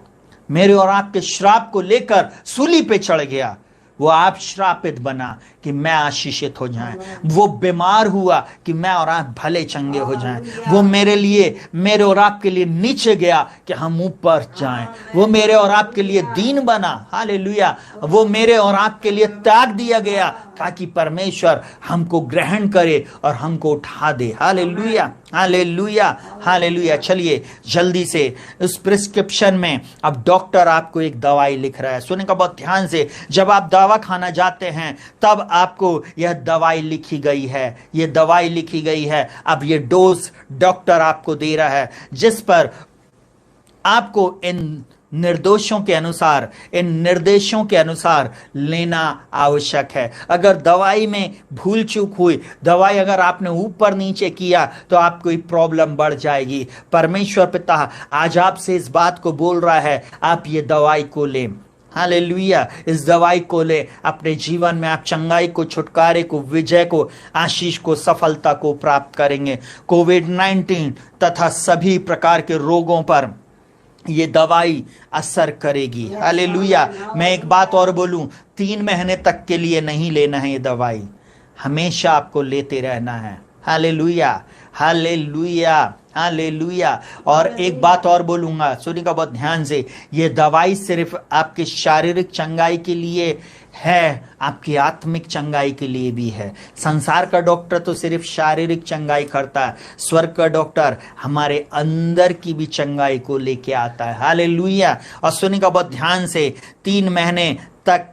मेरे और आपके श्राप को लेकर सूली पे चढ़ गया। वो आप श्रापित बना कि मैं आशीषित हो जाएं, वो बीमार हुआ कि मैं और आप भले चंगे हो जाएं, वो मेरे लिए, मेरे और आपके लिए नीचे गया कि हम ऊपर जाएं, वो मेरे और आपके लिए दीन बना। हालेलुया। वो मेरे और आपके लिए त्याग दिया गया ताकि परमेश्वर हमको ग्रहण करे और हमको उठा दे। Hallelujah, hallelujah, hallelujah. चलिए जल्दी से उस प्रिस्क्रिप्शन में अब डॉक्टर आपको एक दवाई लिख रहा है। सुने का बहुत ध्यान से। जब आप दवा खाना जाते हैं तब आपको यह दवाई लिखी गई है, यह दवाई लिखी गई है। अब यह डोज डॉक्टर आपको दे रहा है जिस पर आपको इन निर्देशों के अनुसार लेना आवश्यक है। अगर दवाई में भूल चूक हुई, दवाई अगर आपने ऊपर नीचे किया तो आपको प्रॉब्लम बढ़ जाएगी। परमेश्वर पिता आज आपसे इस बात को बोल रहा है, आप ये दवाई को लें। हालेलुया। इस दवाई को ले, अपने जीवन में आप चंगाई को, छुटकारे को, विजय को, आशीष को, सफलता को प्राप्त करेंगे। कोविड-19 तथा सभी प्रकार के रोगों पर ये दवाई असर करेगी। हालेलुया। मैं एक बात और बोलूं, 3 महीने तक के लिए नहीं लेना है ये दवाई, हमेशा आपको लेते रहना है। Hallelujah, hallelujah, hallelujah. और एक बात और बोलूंगा, सुनिएगा बहुत ध्यान से, ये दवाई सिर्फ आपकी शारीरिक चंगाई के लिए है, आपकी आत्मिक चंगाई के लिए भी है। संसार का डॉक्टर तो सिर्फ शारीरिक चंगाई करता है, स्वर्ग का डॉक्टर हमारे अंदर की भी चंगाई को लेके आता है। हालेलुया। और सुनिएगा बहुत ध्यान से, 3 महीने तक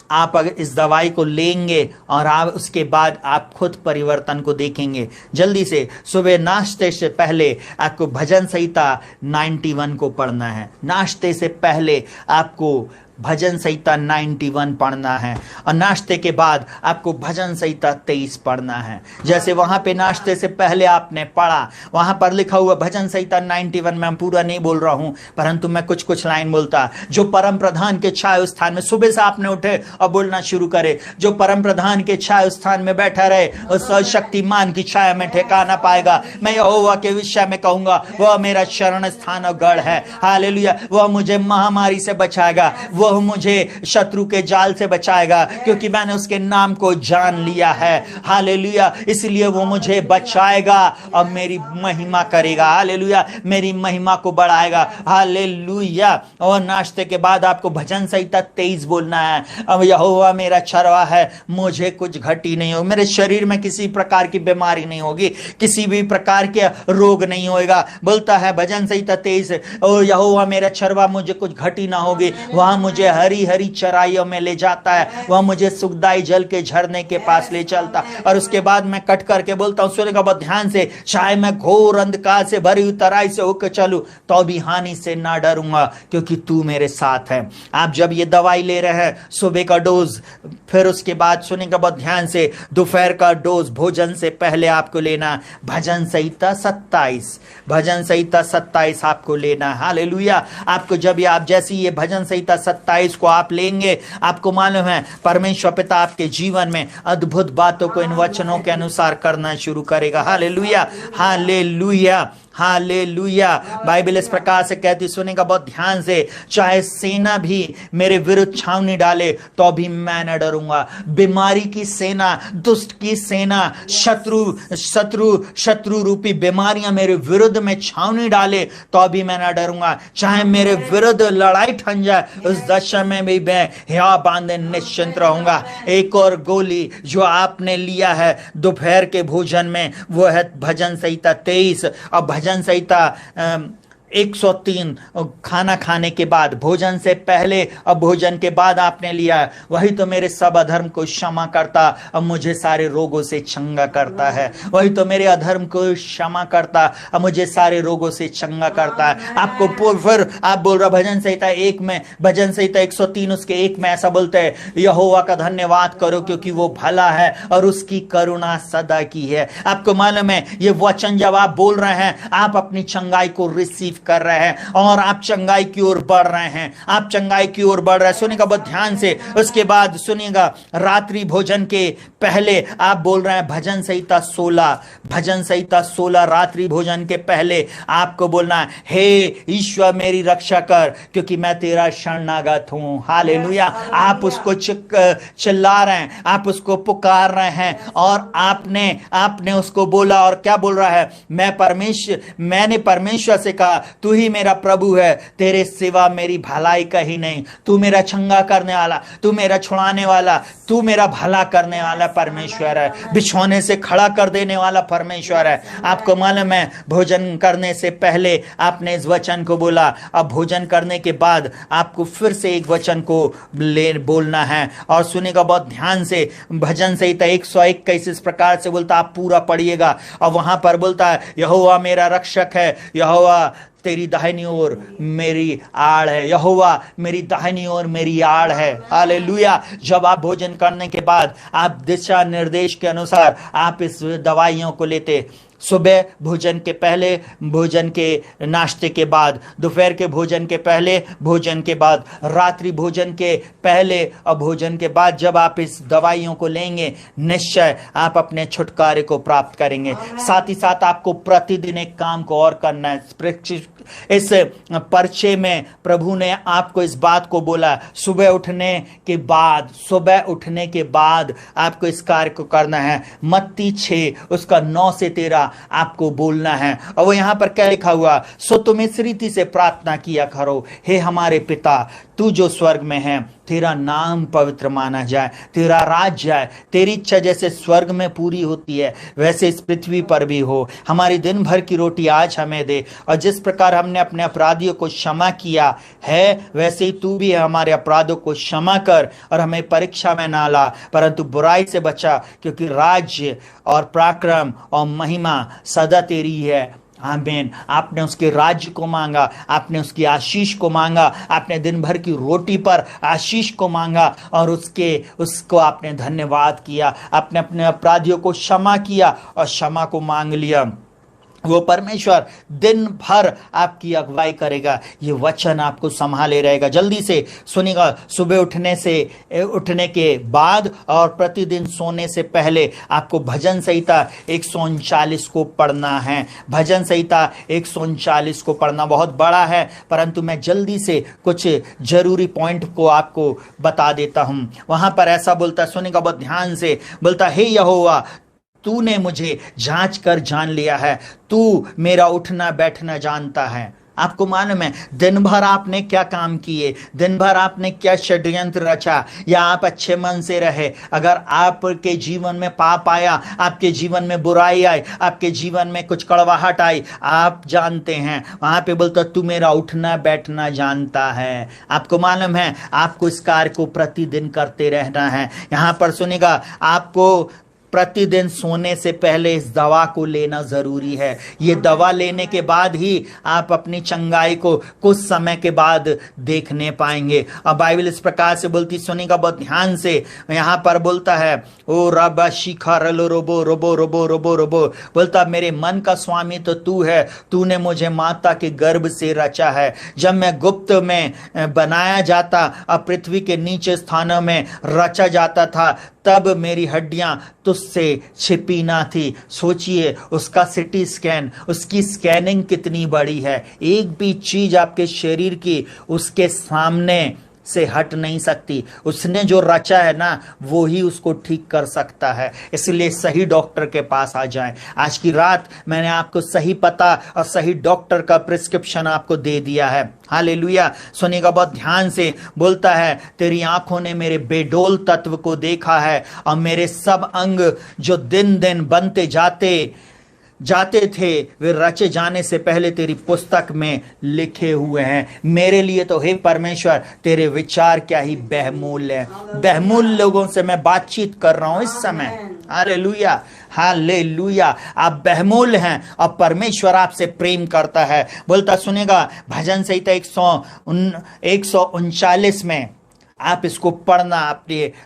आप अगर इस दवाई को लेंगे और आप उसके बाद आप खुद परिवर्तन को देखेंगे। जल्दी से सुबह नाश्ते से पहले आपको भजन संहिता 91 को पढ़ना है। नाश्ते से पहले आपको भजन संहिता 91 पढ़ना है और नाश्ते के बाद आपको भजन संहिता 23 पढ़ना है। जैसे वहां पे नाश्ते से पहले आपने पढ़ा, वहां पर लिखा हुआ भजन संहिता 91 में, हम पूरा नहीं बोल रहा हूं परंतु मैं कुछ लाइन बोलता। जो परम प्रधान के छाया स्थान में, सुबह से आपने उठे और बोलना शुरू करे, जो परम प्रधान के छाया स्थान में बैठा रहे उस शक्तिमान की छाया में ठिकाना पाएगा। मैं यहोवा के विषय में कहूंगा, वह मेरा शरण स्थान और गढ़ है। हालेलुया। वह मुझे महामारी से बचाएगा, वह मुझे शत्रु के जाल से बचाएगा, क्योंकि मैंने उसके नाम को जान लिया है। हालेलुया। इसलिए वो मुझे बचाएगा और मेरी महिमा करेगा। हालेलुया। मेरी महिमा को बढ़ाएगा। हालेलुया। और नाश्ते के बाद आपको भजन संहिता 23 बोलना है। अब यहोवा मेरा चरवाहा है, मुझे कुछ घटी नहीं होगी, मेरे शरीर में किसी प्रकार की बीमारी नहीं होगी, किसी भी प्रकार के रोग नहीं होगा। बोलता है भजन संहिता 23, ओ यहोवा मेरा चरवाहा, मुझे कुछ घटी ना होगी। वहां मुझे हरी हरी चराइयों में ले जाता है, वह मुझे सुखदाई जल के झरने के पास ले चलता। और उसके बाद मैं कट करके बोलता हूं, सुनेगा बहुत ध्यान से, चाहे मैं घोर अंधकार से भरी हुई तराई से होकर चलूं तो भी हानि से ना डरूंगा, क्योंकि तू मेरे साथ है। आप जब ये दवाई ले रहे हैं, सुबह का डोज, फिर उसके बाद सुनेगा बहुत ध्यान से, दोपहर का डोज भोजन से पहले आपको लेना। भजन संहिता 27, भजन संहिता 27 आपको लेना। हालेलुया। आपको जब आप जैसी ये भजन संहिता 27 को आप लेंगे, आपको मालूम है परमेश्वर पिता आपके जीवन में अद्भुत बातों को इन वचनों के अनुसार करना शुरू करेगा। Hallelujah, hallelujah, hallelujah. बाइबल इस प्रकार से कहती, सुनेगा बहुत ध्यान से, चाहे सेना भी मेरे विरुद्ध छावनी डाले तो भी मैं न डरूंगा। बीमारी की सेना, दुष्ट की सेना, शत्रु रूपी बीमारियां मेरे विरुद्ध में छावनी डाले तो भी मैं न डरूंगा। चाहे मेरे विरुद्ध लड़ाई ठन जाए, उस दशा में भी मैं हिया बांधे निश्चिंत रहूंगा। एक और गोली जो आपने लिया है दोपहर के भोजन में, वो है भजन संहिता 23 और भजन संहिता 103। खाना खाने के बाद, भोजन से पहले और भोजन के बाद आपने लिया है। वही तो मेरे सब अधर्म को क्षमा करता और मुझे सारे रोगों से चंगा करता है। वही तो मेरे अधर्म को क्षमा करता और मुझे सारे रोगों से चंगा करता है। आपको फिर आप बोल रहे भजन संहिता 1 में, भजन संहिता 103 उसके 1 में ऐसा बोलते हैं, यहोवा का धन्यवाद करो क्योंकि वो भला है और उसकी करुणा सदा की है। आपको मालूम है ये वचन जब आप बोल रहे हैं, आप अपनी चंगाई को रिसीव कर रहे हैं और आप चंगाई की ओर बढ़ रहे हैं, आप चंगाई की ओर बढ़ रहे हैं। सुनिएगा बहुत ध्यान से। उसके बाद सुनिएगा, रात्रि भोजन के पहले आप बोल रहे हैं भजन संहिता 16, भजन संहिता 16 रात्रि भोजन के पहले आपको बोलना है, हे ईश्वर मेरी रक्षा कर क्योंकि मैं तेरा शरणागत हूं। हालेलुया। आप उसको चिल्ला रहे हैं, आप उसको पुकार रहे हैं और आपने उसको बोला और क्या बोल रहा है, मैंने परमेश्वर से कहा तू ही मेरा प्रभु है, तेरे सिवा मेरी भलाई कहीं नहीं। तू मेरा चंगा करने वाला, तू मेरा छुड़ाने वाला, तू मेरा भला करने वाला परमेश्वर है, बिछौने से खड़ा कर देने वाला परमेश्वर है। आपको मालूम है भोजन करने से पहले आपने इस वचन को बोला, अब भोजन करने के बाद आपको फिर से एक वचन को बोलना है। और सुनेगा बहुत ध्यान से, भजन संहिता 121 इस प्रकार से बोलता, आप पूरा पढ़िएगा। और वहां पर बोलता है, यहोवा मेरा रक्षक है, यहोवा तेरी दाहिनी ओर मेरी आड़ है, यहोवा मेरी दाहिनी ओर मेरी आड़ है। हालेलुया। जब आप भोजन करने के बाद आप दिशा निर्देश के अनुसार आप इस दवाइयों को लेते, सुबह भोजन के पहले, भोजन के नाश्ते के बाद, दोपहर के भोजन के पहले, भोजन के बाद, रात्रि भोजन के पहले और भोजन के बाद, जब आप इस दवाइयों को लेंगे निश्चय आप अपने छुटकारे को प्राप्त करेंगे। साथ ही साथ आपको प्रतिदिन एक काम को और करना है। इस पर्चे में प्रभु ने आपको इस बात को बोला, सुबह उठने के बाद आपको इस कार्य को करना है। मत्ती 6 उसका 9 से 13 आपको बोलना है। और वो यहां पर क्या लिखा हुआ, सो तुम इस रीति से प्रार्थना किया करो, हे हमारे पिता तू जो स्वर्ग में है, तेरा नाम पवित्र माना जाए, तेरा राज्य आए, तेरी इच्छा जैसे स्वर्ग में पूरी होती है वैसे इस पृथ्वी पर भी हो। हमारी दिन भर की रोटी आज हमें दे, और जिस प्रकार हमने अपने अपराधियों को क्षमा किया है वैसे ही तू भी हमारे अपराधों को क्षमा कर, और हमें परीक्षा में ना ला परंतु बुराई से बचा, क्योंकि राज्य और पराक्रम और महिमा सदा तेरी है। आमीन। आपने उसके राज्य को मांगा, आपने उसकी आशीष को मांगा, आपने दिन भर की रोटी पर आशीष को मांगा और उसको आपने धन्यवाद किया, आपने अपने अपराधियों को क्षमा किया और क्षमा को मांग लिया। वो परमेश्वर दिन भर आपकी अगुवाई करेगा। ये वचन आपको संभाले रहेगा। जल्दी से सुनिएगा, सुबह उठने के बाद और प्रतिदिन सोने से पहले आपको भजन संहिता 139 को पढ़ना है। भजन संहिता 139 को पढ़ना बहुत बड़ा है, परंतु मैं जल्दी से कुछ जरूरी पॉइंट को आपको बता देता हूं। वहां पर ऐसा बोलता, सुनिएगा बहुत ध्यान से, बोलता, हे यहोवा तूने मुझे जांच कर जान लिया है, तू मेरा उठना बैठना जानता है। आपको मालूम है दिन भर आपने क्या काम किए, दिन भर आपने क्या षड्यंत्र रचा, या आप अच्छे मन से रहे। अगर आपके जीवन में पाप आया, आपके जीवन में बुराई आई, आपके जीवन में कुछ कड़वाहट आई, आप जानते हैं। वहां पे बोलता तू मेरा उठना बैठना जानता है। आपको मालूम है आपको इस कार्य को प्रतिदिन करते रहना है। यहां पर सुनेगा, आपको प्रतिदिन सोने से पहले इस दवा को लेना जरूरी है। ये दवा लेने के बाद ही आप अपनी चंगाई को कुछ समय के बाद देखने पाएंगे। और बाइबल इस प्रकार से बोलती, सुनिएगा बहुत ध्यान से, यहां पर बोलता है ओ रबा शिखा रलो रोबो रोबो रोबो रोबो रोबो, बोलता मेरे मन का स्वामी तो तू है, तूने मुझे माता के गर्भ से रचा है। जब मैं गुप्त में बनाया जाता और पृथ्वी के नीचे स्थानों में रचा जाता था, तब मेरी हड्डियां तुझसे छिपी ना थी। सोचिए उसका सिटी स्कैन, उसकी स्कैनिंग कितनी बड़ी है। एक भी चीज आपके शरीर की उसके सामने से हट नहीं सकती। उसने जो रचा है ना, वो ही उसको ठीक कर सकता है। इसलिए सही डॉक्टर के पास आ जाएं। आज की रात मैंने आपको सही पता और सही डॉक्टर का प्रिस्क्रिप्शन आपको दे दिया है। हालेलुया। सुनिएगा बहुत ध्यान से, बोलता है तेरी आंखों ने मेरे बेडोल तत्व को देखा है और मेरे सब अंग जो दिन दिन बनते जाते थे, वे रचे जाने से पहले तेरी पुस्तक में लिखे हुए हैं। मेरे लिए तो हे परमेश्वर तेरे विचार क्या ही बहुमूल्य है। बहुमूल्य लोगों से मैं बातचीत कर रहा हूं इस समय। Hallelujah, hallelujah. आप बहुमूल्य हैं और परमेश्वर आपसे प्रेम करता है। बोलता, सुनेगा भजन संहिता 139 में आप इसको पढ़ना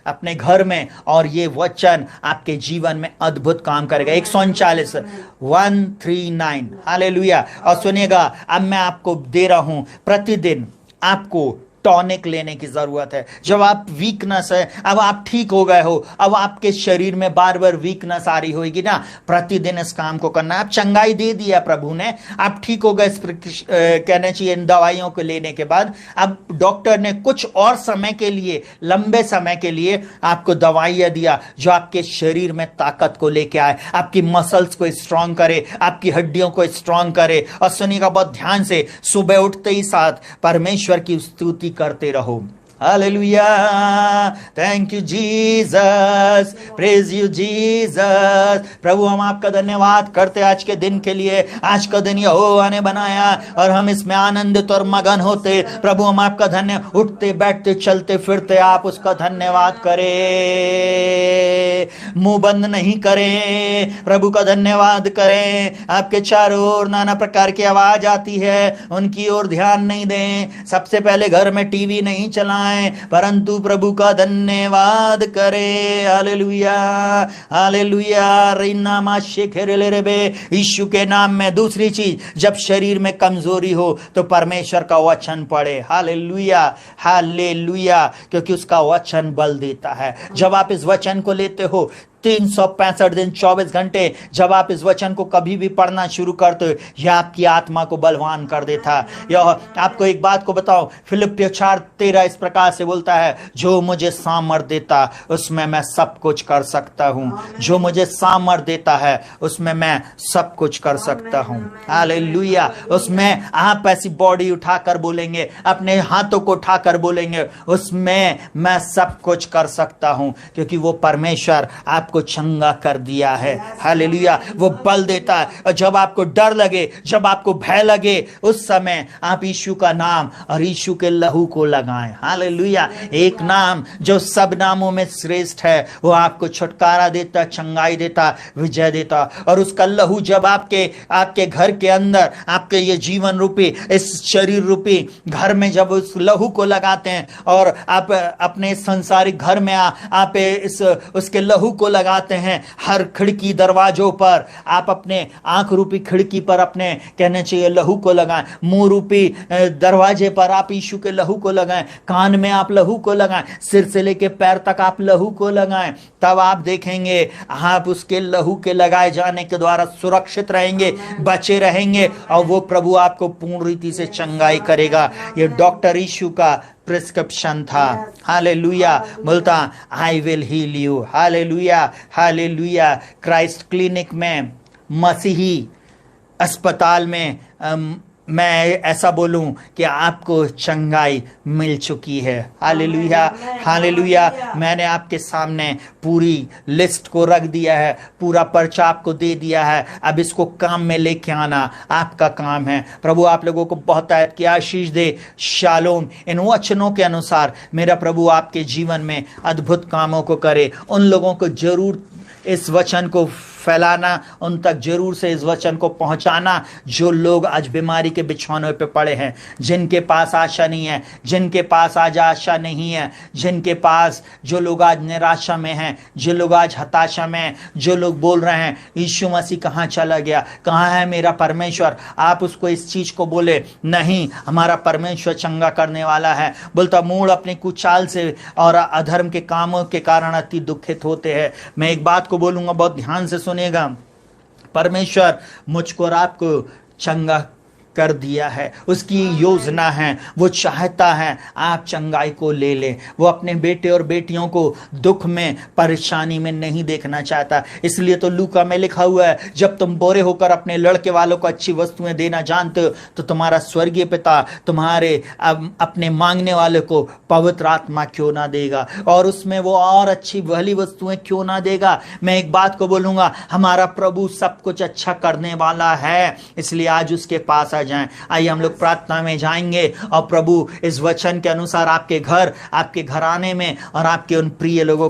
अपने घर में, और ये वचन आपके जीवन में अद्भुत काम करेगा। 139 हालेलुया। और सुनिएगा, अब मैं आपको दे रहा हूं, प्रतिदिन आपको टॉनिक लेने की जरूरत है। जब आप वीकनेस है, अब आप ठीक हो गए हो, अब आपके शरीर में बार बार वीकनेस आ रही होगी ना, प्रतिदिन इस काम को करना। आप चंगाई दे दिया प्रभु ने, आप ठीक हो गए, कहना चाहिए इन दवाइयों को लेने के बाद। अब डॉक्टर ने कुछ और समय के लिए, लंबे समय के लिए आपको दवाइयां दिया जो आपके शरीर में ताकत को लेके आए, आपकी मसल्स को स्ट्रांग करे, आपकी हड्डियों को स्ट्रांग करे। और सुनिएगा बहुत ध्यान से, सुबह उठते ही साथ परमेश्वर की स्तुति करते रहो। Hallelujah, thank you Jesus, praise you Jesus. प्रभु हम आपका धन्यवाद करते आज के दिन के लिए। आज का दिन यहोवा ने बनाया और हम इसमें आनंदित और मगन होते। प्रभु हम आपका धन्य, उठते बैठते चलते फिरते आप उसका धन्यवाद करें, मुंह बंद नहीं करें, प्रभु का धन्यवाद करें। आपके चारों ओर नाना प्रकार की आवाज आती है, उनकी ओर ध्यान नहीं दें। सबसे पहले घर में टीवी नहीं चलाएं, परंतु प्रभु का धन्यवाद करें। Hallelujah, hallelujah. यीशु के नाम में। दूसरी चीज, जब शरीर में कमजोरी हो तो परमेश्वर का वचन पढ़े। हालेलुया, हालेलुया, क्योंकि उसका वचन बल देता है। जब आप इस वचन को लेते हो, 365 दिन 24 घंटे जब आप इस वचन को कभी भी पढ़ना शुरू करते हो, यह आपकी आत्मा को बलवान कर देता है। यह आपको एक बात को बताओ, फिलिप्पियों 4:13 इस प्रकार से बोलता है, जो मुझे सामर्थ देता उसमें मैं सब कुछ कर सकता हूं। जो मुझे सामर्थ देता है उसमें मैं सब कुछ कर सकता हूं। हालेलुया। उसमें आप ऐसी बॉडी उठाकर बोलेंगे, अपने हाथों को उठाकर बोलेंगे, उसमें मैं सब कुछ कर सकता हूं, क्योंकि वो परमेश्वर आप को चंगा कर दिया है। हालेलुया। वो बल देता है। और जब आपको डर लगे, जब आपको भय लगे, उस समय आप यीशु का नाम और यीशु के लहू को लगाएं। हालेलुया। एक नाम जो सब नामों में श्रेष्ठ है, वो आपको छुटकारा देता, चंगाई देता, विजय देता। और उसका लहू जब आपके घर के अंदर, आपके ये जीवन रूपी, इस शरीर रूपी घर में जब उस लहू को लगाते हैं और आप अपने संसारिक घर में आप उसके लहू को लगाते हैं, हर खिड़की दरवाजों पर आप अपने आंख रूपी खिड़की पर अपने कहने चाहिए लहू को लगाएं, मुंह रूपी दरवाजे पर आप यीशु के लहू को लगाएं, कान में आप लहू को लगाएं, सिर से लेके पैर तक आप लहू को लगाएं। तब आप देखेंगे आप उसके लहू के लगाए जाने के द्वारा सुरक्षित रहेंगे, बचे रहेंगे, और वो प्रभु आपको पूर्ण रीति से चंगाई करेगा। ये डॉक्टर यीशु का प्रिस्क्रिप्शन था। हालेलुया। बोलता I will heal you. Hallelujah, hallelujah. Christ clinic में, मसीही अस्पताल में मैं ऐसा बोलूं कि आपको चंगाई मिल चुकी है। Hallelujah, hallelujah. मैंने आपके सामने पूरी लिस्ट को रख दिया है, पूरा पर्चा आपको दे दिया है। अब इसको काम में लेके आना आपका काम है। प्रभु आप लोगों को बहुत आशीष दे। शालोम। इन वचनों के अनुसार मेरा प्रभु आपके जीवन में अद्भुत कामों को करे। उन लोगों को जरूर इस वचन को फैलाना, उन तक जरूर से इस वचन को पहुंचाना जो लोग आज बीमारी के बिछौनों पे पड़े हैं, जिनके पास आशा नहीं है, जिनके पास आज आशा नहीं है, जिनके पास, जो लोग आज निराशा में हैं, जो लोग आज हताशा में हैं, जो लोग बोल रहे हैं यीशु मसीह कहाँ चला गया, कहाँ है मेरा परमेश्वर। आप उसको इस चीज को बोले, नहीं, हमारा परमेश्वर चंगा करने वाला है। बोलता मूढ़ अपनी कुचाल से और अधर्म के कामों के कारण अति दुखित होते हैं। मैं एक बात को बोलूंगा, बहुत ध्यान से सुनेगा। परमेश्वर मुझको और आपको चंगा कर दिया है, उसकी योजना है, वो चाहता है आप चंगाई को ले ले। वो अपने बेटे और बेटियों को दुख में, परेशानी में नहीं देखना चाहता। इसलिए तो लूका में लिखा हुआ है, जब तुम बोरे होकर अपने लड़के वालों को अच्छी वस्तुएं देना जानते हो तो तुम्हारा स्वर्गीय पिता तुम्हारे अपने मांगने वाले को पवित्र आत्मा क्यों ना देगा, और उसमें वो और अच्छी भली वस्तुएं क्यों ना देगा। मैं एक बात को बोलूंगा, हमारा प्रभु सब कुछ अच्छा करने वाला है, इसलिए आज उसके पास जाएं। आइए हम लोग प्रार्थना में जाएंगे और प्रभु इस वचन के अनुसार आपके घर, आपके घराने में और आपके उन प्रिय लोगों